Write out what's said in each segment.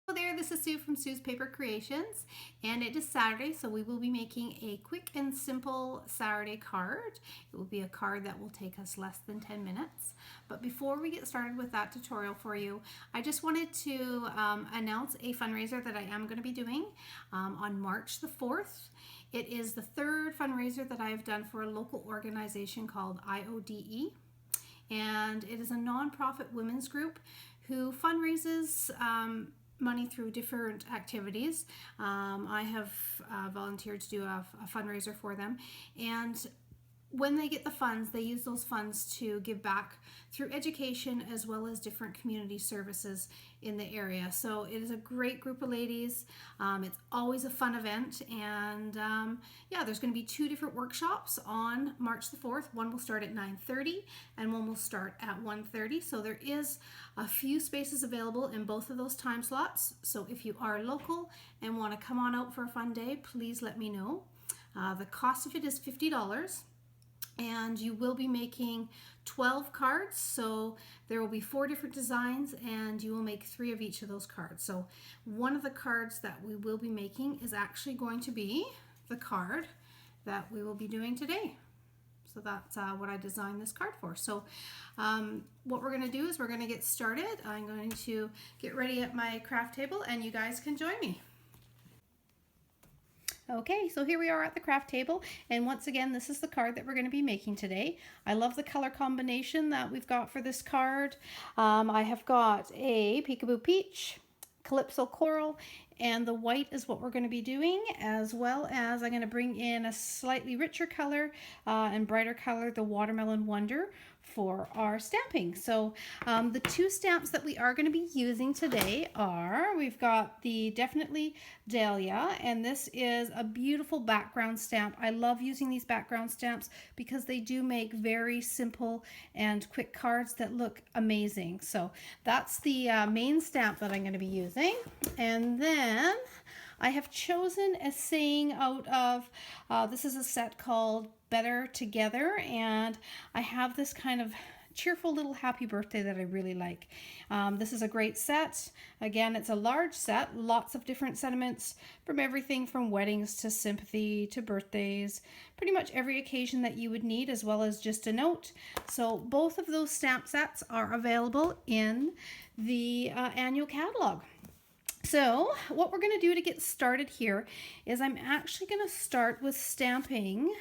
Hello there, this is Sue from Sue's Paper Creations, and it is Saturday, so we will be making a quick and simple Saturday card. It will be a card that will take us less than 10 minutes. But before we get started with that tutorial for you, I just wanted to announce a fundraiser that I am going to be doing on March the 4th. It is the third fundraiser that I have done for a local organization called IODE, and it is a nonprofit women's group who fundraises money through different activities. I have volunteered to do a fundraiser for them, and when they get the funds, they use those funds to give back through education as well as different community services in the area. So it is a great group of ladies. It's always a fun event, and yeah, there's going to be two different workshops on March the 4th. One will start at 9:30 and one will start at 1:30. So there is a few spaces available in both of those time slots. So if you are local and want to come on out for a fun day, please let me know. The cost of it is $50. And you will be making 12 cards, so there will be 4 different designs, and you will make 3 of each of those cards. So one of the cards that we will be making is actually going to be the card that we will be doing today. So that's what I designed this card for. So what we're going to do is we're going to get started. I'm going to get ready at my craft table, and you guys can join me. Okay, so here we are at the craft table, and once again, this is the card that we're going to be making today. I love the color combination that we've got for this card. I have got a Peekaboo Peach, Calypso Coral, and the white is what we're going to be doing, as well as I'm going to bring in a slightly richer color and brighter color, the Watermelon Wonder, for our stamping. So the 2 stamps that we are going to be using today are, we've got the Definitely Dahlia, and this is a beautiful background stamp. I love using these background stamps because they do make very simple and quick cards that look amazing. So that's the main stamp that I'm going to be using. And then I have chosen a saying out of, this is a set called Better Together, and I have this kind of cheerful little happy birthday that I really like. This is a great set. Again, it's a large set, lots of different sentiments from everything from weddings to sympathy to birthdays, pretty much every occasion that you would need, as well as just a note. So both of those stamp sets are available in the annual catalog. So what we're going to do to get started here is I'm actually going to start with stamping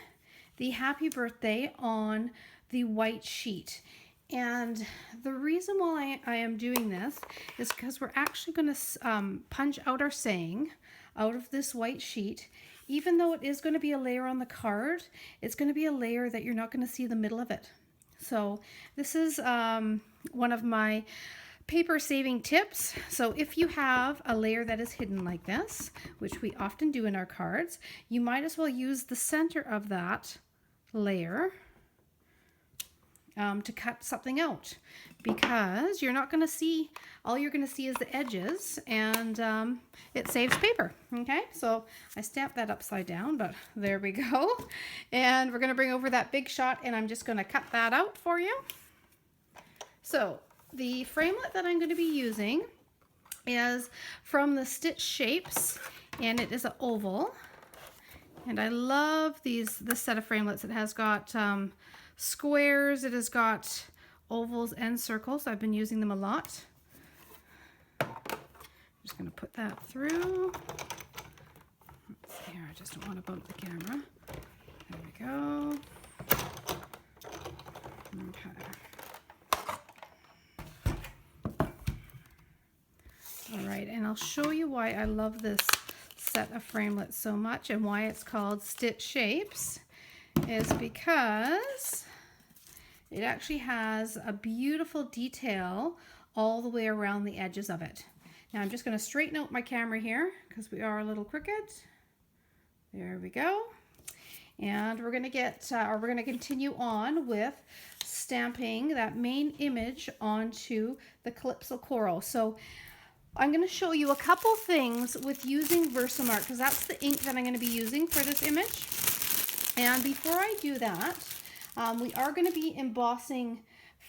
the happy birthday on the white sheet. And the reason why I am doing this is because we're actually going to punch out our saying out of this white sheet. Even though it is going to be a layer on the card, it's going to be a layer that you're not going to see the middle of it. So this is one of my paper saving tips. So if you have a layer that is hidden like this, which we often do in our cards, you might as well use the center of that layer to cut something out, because you're not going to see, all you're going to see is the edges, and it saves paper. Okay, so I stamped that upside down, but there we go. And we're going to bring over that big shot, and I'm just going to cut that out for you. So the framelit that I'm going to be using is from the Stitch Shapes, and it is an oval. And I love this set of framelits. It has got squares, it has got ovals and circles. I've been using them a lot. I'm just going to put that through. Let's see here, I just don't want to bump the camera. There we go. Okay. All right, and I'll show you why I love this set of framelits so much and why it's called Stitch Shapes, is because it actually has a beautiful detail all the way around the edges of it. Now I'm just going to straighten out my camera here because we are a little crooked. There we go. And we're going to get, we're going to continue on with stamping that main image onto the Calypso Coral. So I'm going to show you a couple things with using Versamark, because that's the ink that I'm going to be using for this image. And before I do that, we are going to be embossing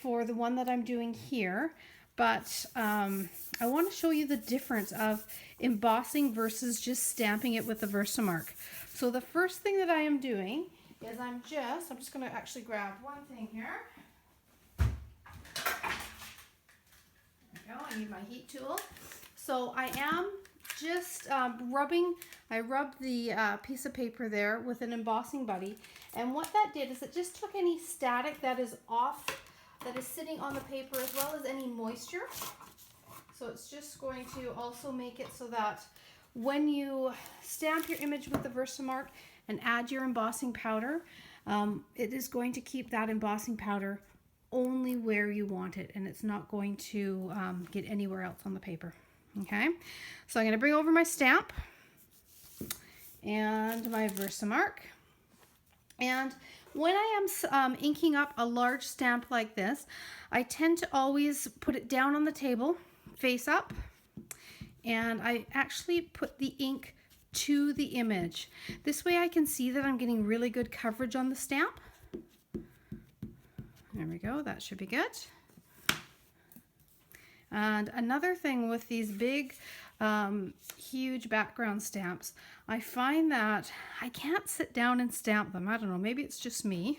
for the one that I'm doing here. but I want to show you the difference of embossing versus just stamping it with the Versamark. So the first thing that I am doing is I'm just going to actually grab one thing here. There we go. I need my heat tool. So I am just rubbing the piece of paper there with an embossing buddy, and what that did is it just took any static that is off, that is sitting on the paper, as well as any moisture. So it's just going to also make it so that when you stamp your image with the Versamark and add your embossing powder, it is going to keep that embossing powder only where you want it, and it's not going to get anywhere else on the paper. Okay, so I'm going to bring over my stamp and my Versamark. And when I am inking up a large stamp like this, I tend to always put it down on the table, face up, and I actually put the ink to the image. This way I can see that I'm getting really good coverage on the stamp. There we go, that should be good. And another thing with these big, huge background stamps, I find that I can't sit down and stamp them. I don't know, maybe it's just me,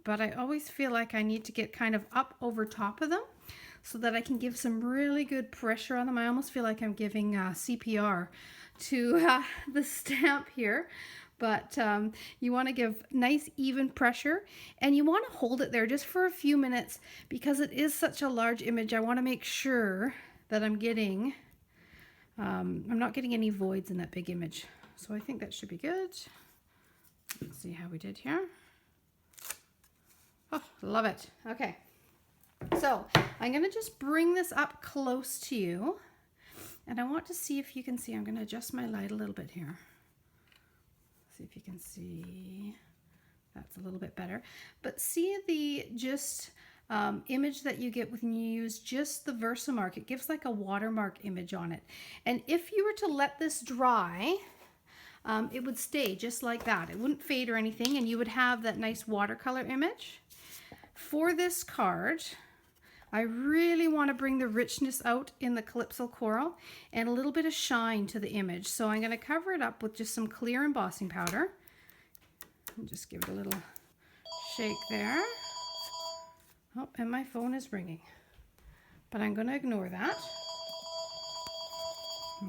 but I always feel like I need to get kind of up over top of them so that I can give some really good pressure on them. I almost feel like I'm giving CPR to the stamp here. But you want to give nice even pressure, and you want to hold it there just for a few minutes because it is such a large image. I want to make sure that I'm not getting any voids in that big image. So I think that should be good. Let's see how we did here. Oh, love it. Okay. So I'm going to just bring this up close to you, and I want to see if you can see. I'm going to adjust my light a little bit here. See if you can see. That's a little bit better. But see the image that you get when you use just the Versamark. It gives like a watermark image on it. And if you were to let this dry, it would stay just like that. It wouldn't fade or anything, and you would have that nice watercolor image. For this card, I really want to bring the richness out in the Calypso Coral and a little bit of shine to the image. So I'm going to cover it up with just some clear embossing powder. And just give it a little shake there. Oh, and my phone is ringing. But I'm going to ignore that.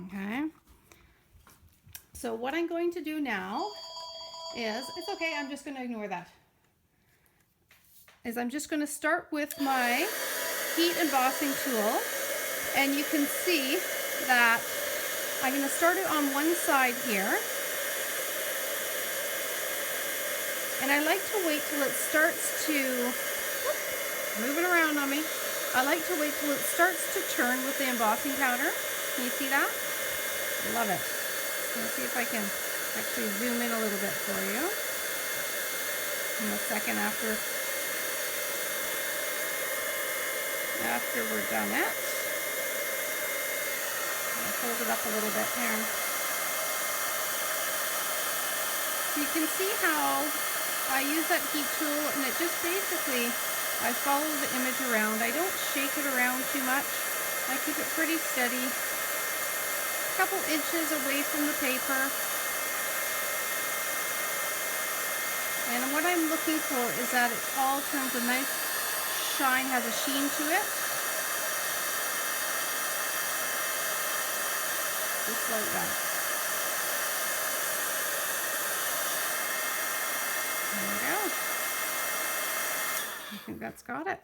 Okay. So what I'm going to do now is, it's okay, I'm just going to ignore that. I'm just going to start with my heat embossing tool, and you can see that I'm going to start it on one side here, and I like to wait till it starts to move it around on me. I like to wait till it starts to turn with the embossing powder. Can you see that? Love it. Let's see if I can actually zoom in a little bit for you. In a second after we're done it. I'll hold it up a little bit here. So you can see how I use that heat tool, and it just basically, I follow the image around. I don't shake it around too much. I keep it pretty steady. A couple inches away from the paper. And what I'm looking for is that it all turns a nice shine, has a sheen to it. Just like that. There we go. I think that's got it.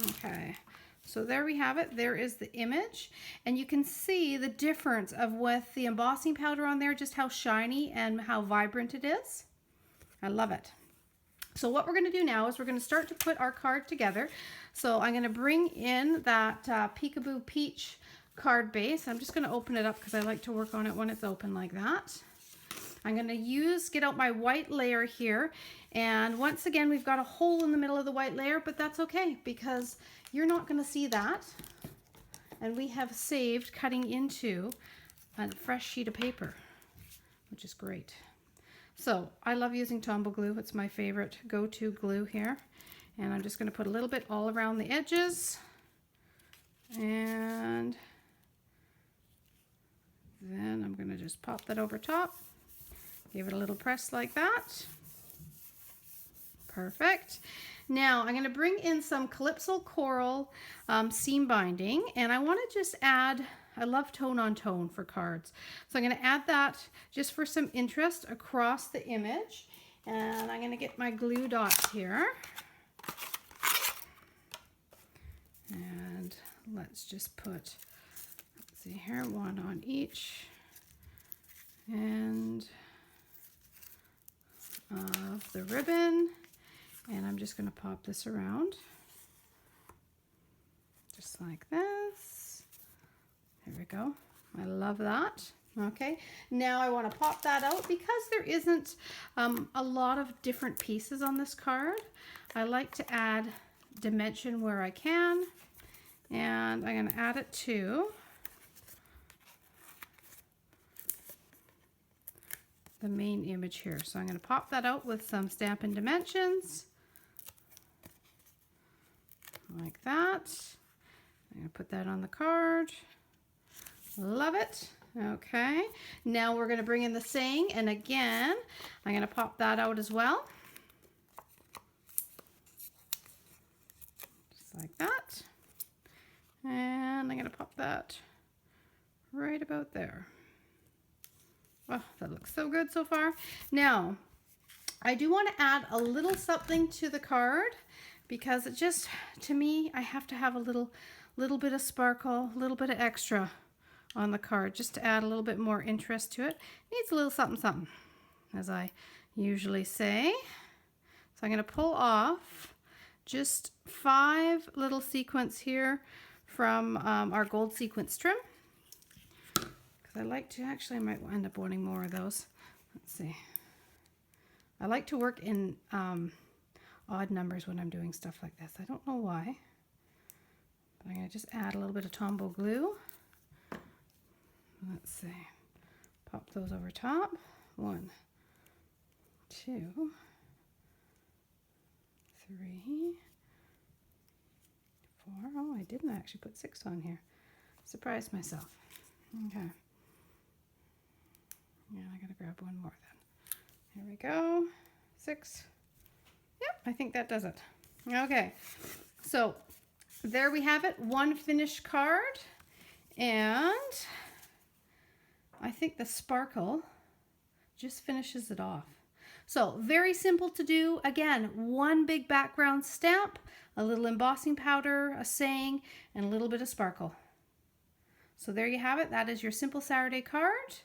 Okay. So there we have it. There is the image. And you can see the difference of with the embossing powder on there, just how shiny and how vibrant it is. I love it. So what we're going to do now is we're going to start to put our card together. So I'm going to bring in that Peekaboo Peach card base. I'm just going to open it up because I like to work on it when it's open like that. I'm going to get out my white layer here. And once again, we've got a hole in the middle of the white layer, but that's okay because you're not going to see that. And we have saved cutting into a fresh sheet of paper, which is great. So I love using Tombow glue. It's my favorite go-to glue here. And I'm just going to put a little bit all around the edges. And then I'm going to just pop that over top. Give it a little press like that. Perfect. Now I'm going to bring in some Calypso Coral seam binding, and I want to just add, I love tone on tone for cards. So I'm going to add that just for some interest across the image. And I'm going to get my glue dots here. And let's just put, let's see here, one on each end of the ribbon. And I'm just going to pop this around just like this. There we go. I love that. Okay, now I want to pop that out because there isn't a lot of different pieces on this card. I like to add dimension where I can, and I'm going to add it to the main image here. So I'm going to pop that out with some Stampin' Dimensions like that. I'm going to put that on the card. Love it. Okay, now we're going to bring in the saying, and again I'm going to pop that out as well, just like that. And I'm going to pop that right about there. Oh, that looks so good so far. Now I do want to add a little something to the card because it just, to me, I have to have a little bit of sparkle, a little bit of extra on the card just to add a little bit more interest to it. Needs a little something something, as I usually say. So I'm going to pull off just 5 little sequins here from our gold sequence trim, because I like to, actually I might end up wanting more of those. Let's see. I like to work in odd numbers when I'm doing stuff like this. I don't know why, but I'm going to just add a little bit of Tombow glue. Let's see, pop those over top. 1, 2, 3, 4. Oh, I didn't actually put 6 on here. Surprised myself. Okay. Yeah, I gotta grab one more then. Here we go. 6. Yep, I think that does it. Okay, so there we have it. One finished card, and I think the sparkle just finishes it off. So very simple to do. Again, one big background stamp, a little embossing powder, a saying, and a little bit of sparkle. So there you have it. That is your Simple Saturday card.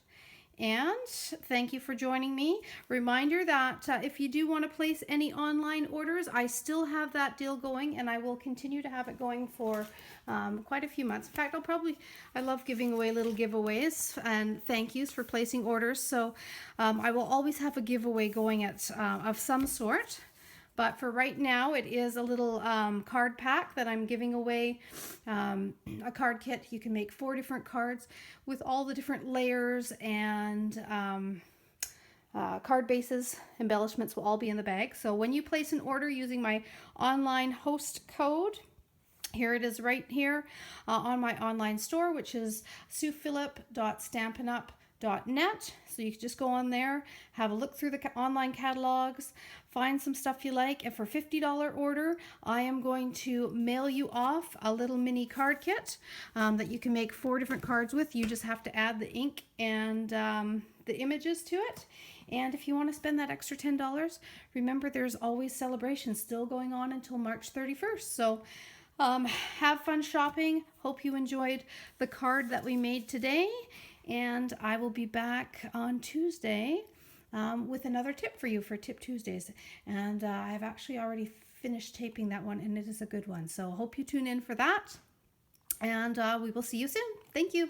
And thank you for joining me. Reminder that if you do want to place any online orders, I still have that deal going, and I will continue to have it going for quite a few months. In fact, I love giving away little giveaways and thank yous for placing orders. So I will always have a giveaway going of some sort. But for right now, it is a little card pack that I'm giving away, a card kit. You can make 4 different cards with all the different layers, and card bases, embellishments will all be in the bag. So when you place an order using my online host code, here it is right here on my online store, which is suephillip.stampinup.net. So you can just go on there, have a look through the online catalogs, find some stuff you like, and for a $50 order, I am going to mail you off a little mini card kit that you can make 4 different cards with. You just have to add the ink and the images to it. And if you want to spend that extra $10, remember there's always celebrations still going on until March 31st. So have fun shopping. Hope you enjoyed the card that we made today. And I will be back on Tuesday with another tip for you for Tip Tuesdays. And I've actually already finished taping that one, and it is a good one. So hope you tune in for that. And we will see you soon. Thank you.